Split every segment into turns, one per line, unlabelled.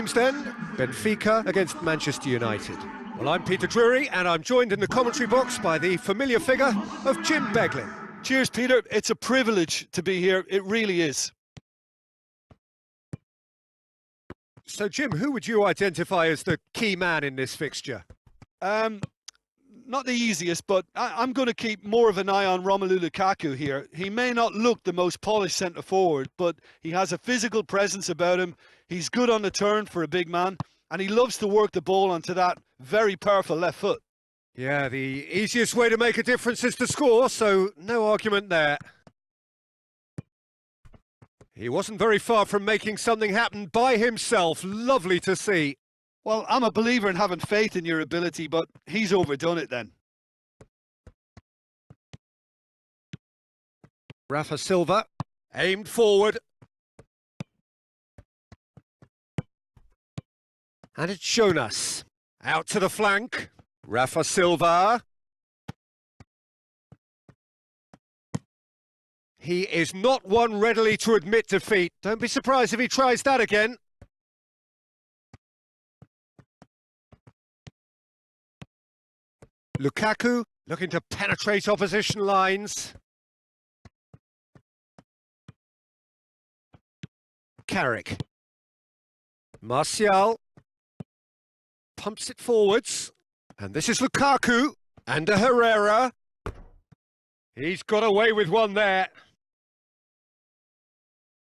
teams then. Benfica against Manchester United. Well, I'm Peter Drury, and I'm joined in the commentary box by the familiar figure of Jim Beglin.
Cheers, Peter. It's a privilege to be here. It really is.
So, Jim, who would you identify as the key man in this fixture?
Not the easiest, but I'm going to keep more of an eye on Romelu Lukaku here. He may not look the most polished centre-forward, but he has a physical presence about him. He's good on the turn for a big man, and he loves to work the ball onto that very powerful left foot.
Yeah, the easiest way to make a difference is to score, so no argument there. He wasn't very far from making something happen by himself. Lovely to see.
Well, I'm a believer in having faith in your ability, but he's overdone it then.
Rafa Silva, aimed forward. And it's Jonas. Out to the flank. Rafa Silva. He is not one readily to admit defeat. Don't be surprised if he tries that again. Lukaku looking to penetrate opposition lines. Carrick. Martial. Pumps it forwards. And this is Lukaku. And a Herrera. He's got away with one there.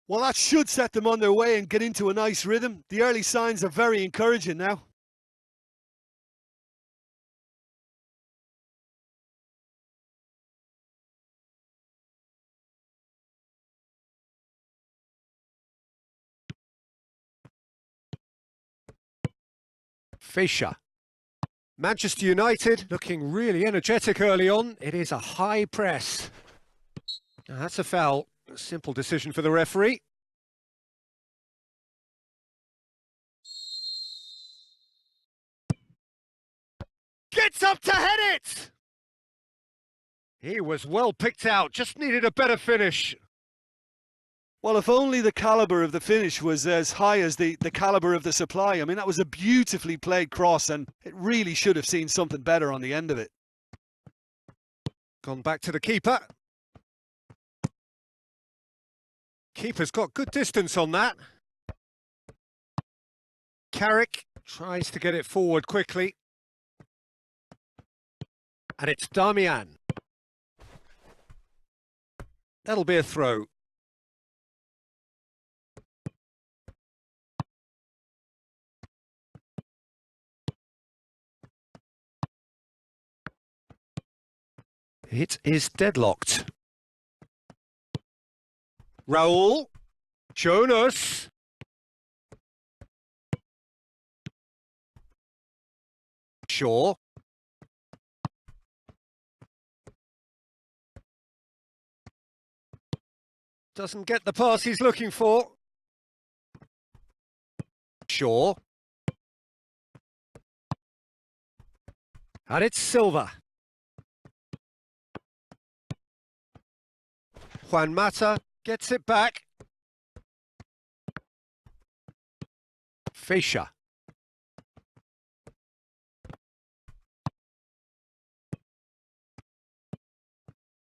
Well, that should set them on their way and get into a nice rhythm. The early signs are very encouraging now.
Fischer. Manchester United looking really energetic early on. It is a high press. Now, that's a foul. A simple decision for the referee. Gets up to head it! He was well picked out, just needed a better finish.
Well, if only the calibre of the finish was as high as the calibre of the supply. I mean, that was a beautifully played cross, and it really should have seen something better on the end of it.
Gone back to the keeper. Keeper's got good distance on that. Carrick tries to get it forward quickly. And it's Damian. That'll be a throw. It is deadlocked. Raul. Jonas. Shaw. Doesn't get the pass he's looking for. Shaw. And it's Silva. Juan Mata gets it back. Fischer.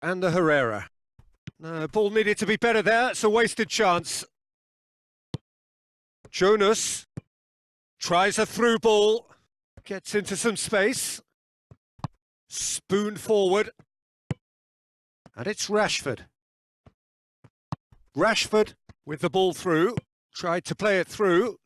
And the Herrera. No, ball needed to be better there. It's a wasted chance. Jonas tries a through ball. Gets into some space. Spoon forward. And it's Rashford. Rashford with the ball through, tried to play it through.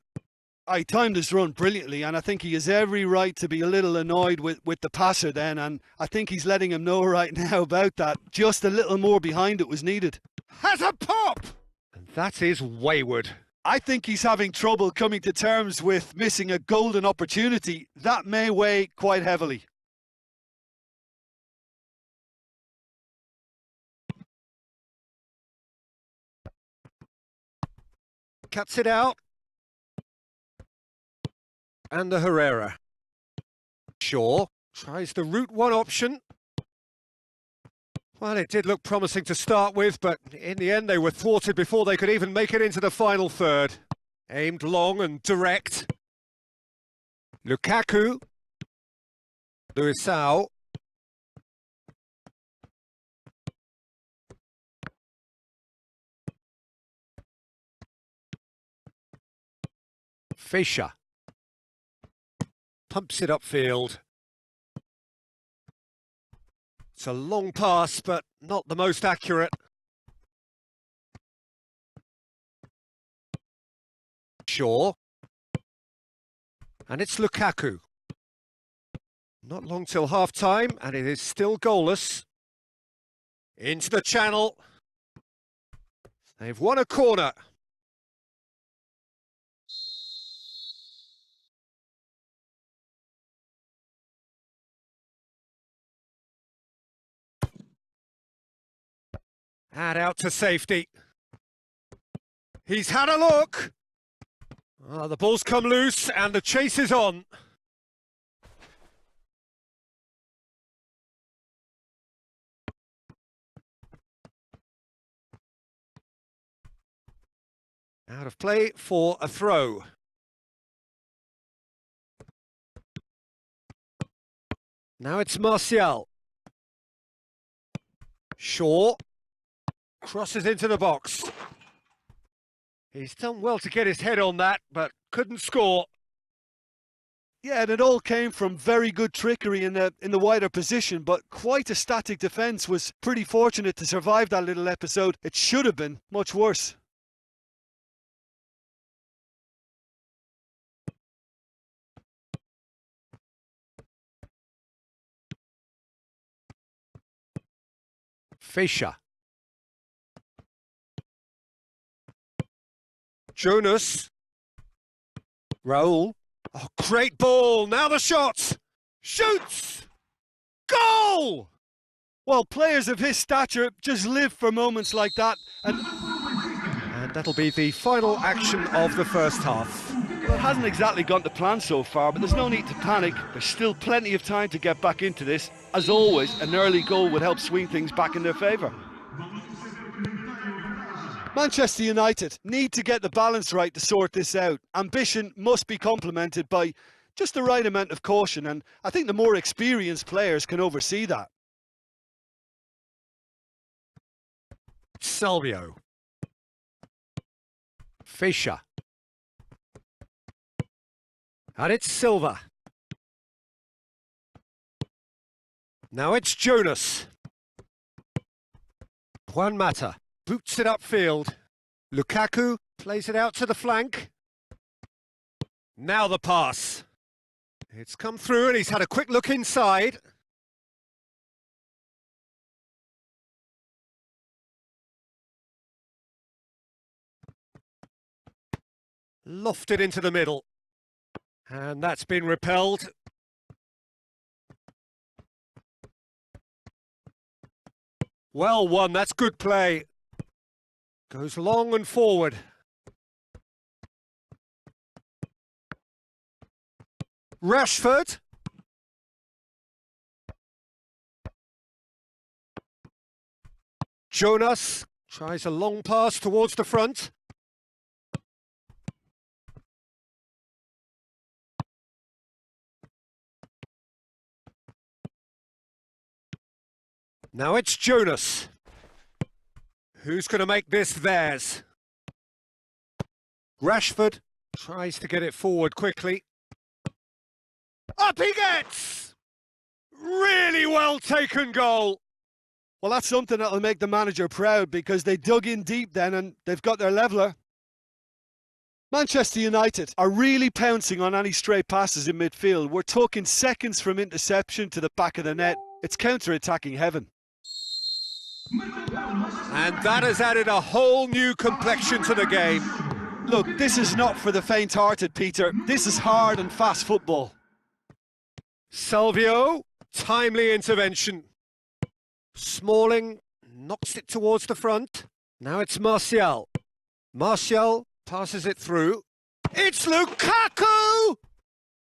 I timed his run brilliantly, and I think he has every right to be a little annoyed with the passer then, and I think he's letting him know right now about that. Just a little more behind it was needed.
Has a pop! And that is wayward.
I think he's having trouble coming to terms with missing a golden opportunity. That may weigh quite heavily.
Cuts it out. And the Herrera. Shaw tries the route one option. Well, it did look promising to start with, but in the end they were thwarted before they could even make it into the final third. Aimed long and direct. Lukaku. Luisao. Fischer. Pumps it upfield. It's a long pass, but not the most accurate. Shaw. And it's Lukaku. Not long till half-time, and it is still goalless. Into the channel. They've won a corner. And out to safety. He's had a look. Oh, the ball's come loose and the chase is on. Out of play for a throw. Now it's Martial. Shaw. Crosses into the box. He's done well to get his head on that, but couldn't score.
Yeah, and it all came from very good trickery in the wider position, but quite a static defence. Was pretty fortunate to survive that little episode. It should have been much worse.
Fischer. Jonas. Raul. Oh, great ball. Now the shot. Shoots. Goal!
Well, players of his stature just live for moments like that. And
that'll be the final action of the first half.
Well, it hasn't exactly gone to plan so far, but there's no need to panic. There's still plenty of time to get back into this. As always, an early goal would help swing things back in their favour. Manchester United need to get the balance right to sort this out. Ambition must be complemented by just the right amount of caution, and I think the more experienced players can oversee that.
Salvio. Fischer. And it's Silva. Now it's Jonas. Juan Mata boots it upfield. Lukaku plays it out to the flank. Now the pass. It's come through and he's had a quick look inside. Lofted into the middle. And that's been repelled. Well won, that's good play. Goes long and forward. Rashford. Jonas tries a long pass towards the front. Now it's Jonas. Who's going to make this theirs? Rashford tries to get it forward quickly. Up he gets! Really well taken goal.
Well, that's something that'll make the manager proud, because they dug in deep then and they've got their leveller. Manchester United are really pouncing on any stray passes in midfield. We're talking seconds from interception to the back of the net. It's counter-attacking heaven.
And that has added a whole new complexion to the game.
Look, this is not for the faint-hearted, Peter. This is hard and fast football.
Salvio, timely intervention. Smalling knocks it towards the front. Now it's Martial. Martial passes it through. It's Lukaku!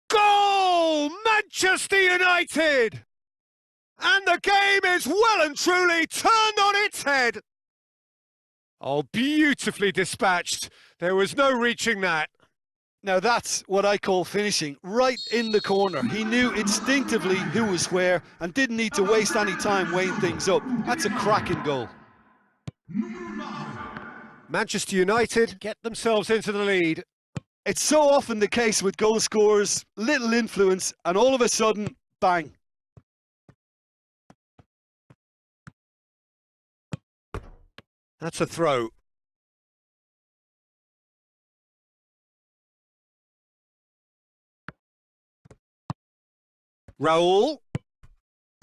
Goal! Manchester United! And the game is well and truly turned on its head. Oh, beautifully dispatched. There was no reaching that.
Now that's what I call finishing, right in the corner. He knew instinctively who was where and didn't need to waste any time weighing things up. That's a cracking goal.
Manchester United get themselves into the lead.
It's so often the case with goal scorers, little influence, and all of a sudden, bang.
That's a throw. Raul.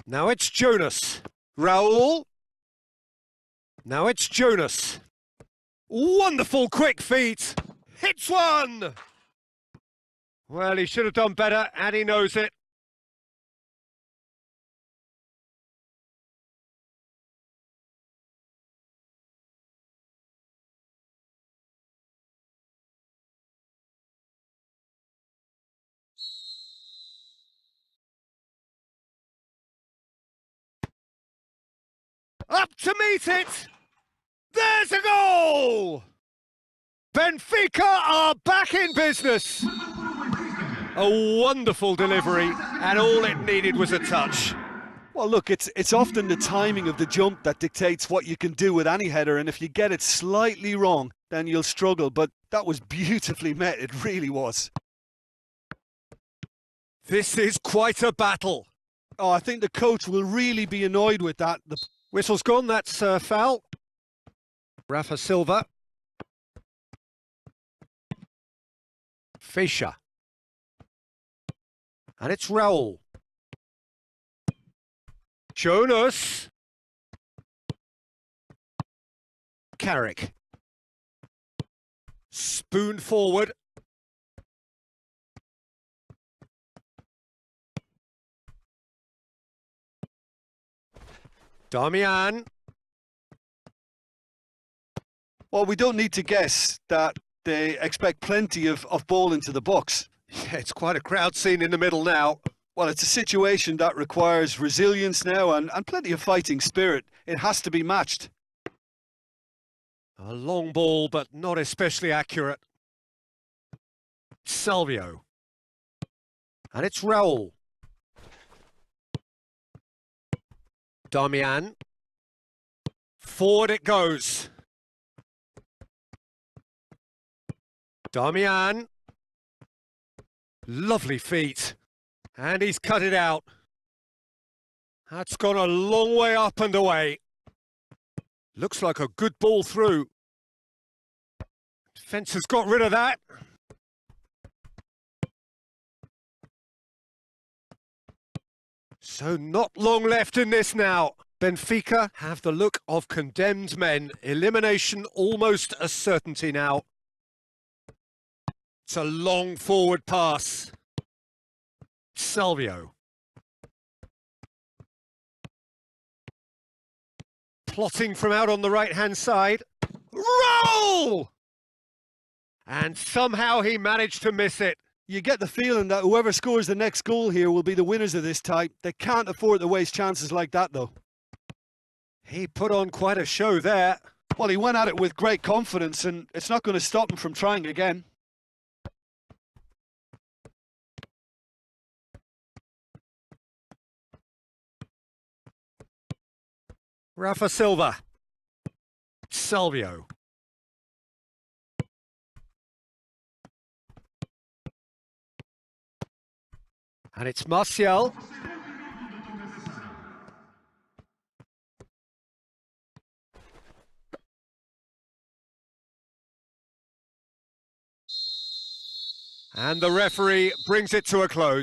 Now it's Jonas. Raul. Now it's Jonas. Wonderful quick feet. Hits one. Well, he should have done better, and he knows it. Up to meet it. There's a goal! Benfica are back in business. A wonderful delivery, and all it needed was a touch.
Well, look, it's often the timing of the jump that dictates what you can do with any header, and if you get it slightly wrong, then you'll struggle, but that was beautifully met, it really was.
This is quite a battle.
Oh, I think the coach will really be annoyed with that. The
whistle's gone, that's foul. Rafa Silva. Fischer. And it's Raul. Jonas. Carrick. Spoon forward. Damian.
Well, we don't need to guess that they expect plenty of ball into the box.
Yeah, it's quite a crowd scene in the middle now.
Well, it's a situation that requires resilience now and plenty of fighting spirit. It has to be matched.
A long ball, but not especially accurate. Salvio. And it's Raul. Damian. Forward it goes. Damian. Lovely feet. And he's cut it out. That's gone a long way up and away. Looks like a good ball through. Defence has got rid of that. So not long left in this now. Benfica have the look of condemned men. Elimination almost a certainty now. It's a long forward pass. Salvio. Plotting from out on the right-hand side. Roll! And somehow he managed to miss it.
You get the feeling that whoever scores the next goal here will be the winners of this tie. They can't afford to waste chances like that, though.
He put on quite a show there.
Well, he went at it with great confidence, and it's not going to stop him from trying again.
Rafa Silva. Salvio. And it's Martial. And the referee brings it to a close.